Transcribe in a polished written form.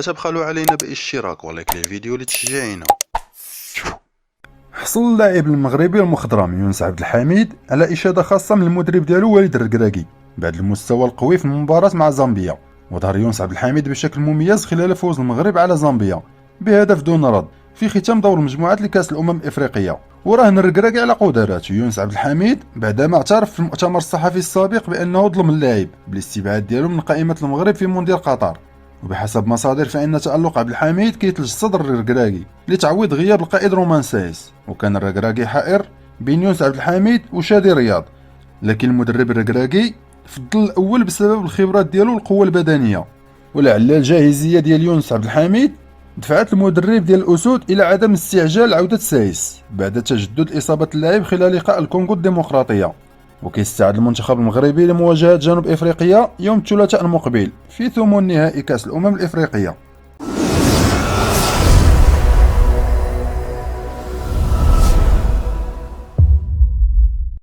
لا تبخلوا علينا بالاشتراك ولايك للفيديو لتشجيعنا. حصل اللاعب المغربي المخضرم يونس عبد الحميد على إشادة خاصة من المدرب ديالو وليد الركراكي بعد المستوى القوي في المباراة مع زامبيا. وظهر يونس عبد الحميد بشكل مميز خلال فوز المغرب على زامبيا بهدف دون رد في ختام دور المجموعات لكأس الأمم الإفريقية. وراهن الركراكي على قدراته يونس عبد الحميد بعدما اعترف في المؤتمر الصحفي السابق بأنه ظلم اللاعب بالاستبعاد ديالو من قائمة المغرب في مونديال قطر. وبحسب مصادر فإن تألق عبد الحميد كيثلج صدر الركراكي لتعويض غياب القائد رومان سايس. وكان الركراكي حائر بين يونس عبد الحميد وشادي رياض، لكن المدرب الركراكي فضل الأول بسبب الخبرات ديالو والقوة البدنية. ولعل الجاهزية ديال يونس عبد الحميد دفعت المدرب ديال الأسود إلى عدم استعجال عودة سايس بعد تجدد إصابة اللاعب خلال لقاء الكونغو الديمقراطية. وكيستعد المنتخب المغربي لمواجهة جنوب إفريقيا يوم الثلاثاء المقبل في ثمن نهائي كأس الأمم الإفريقية.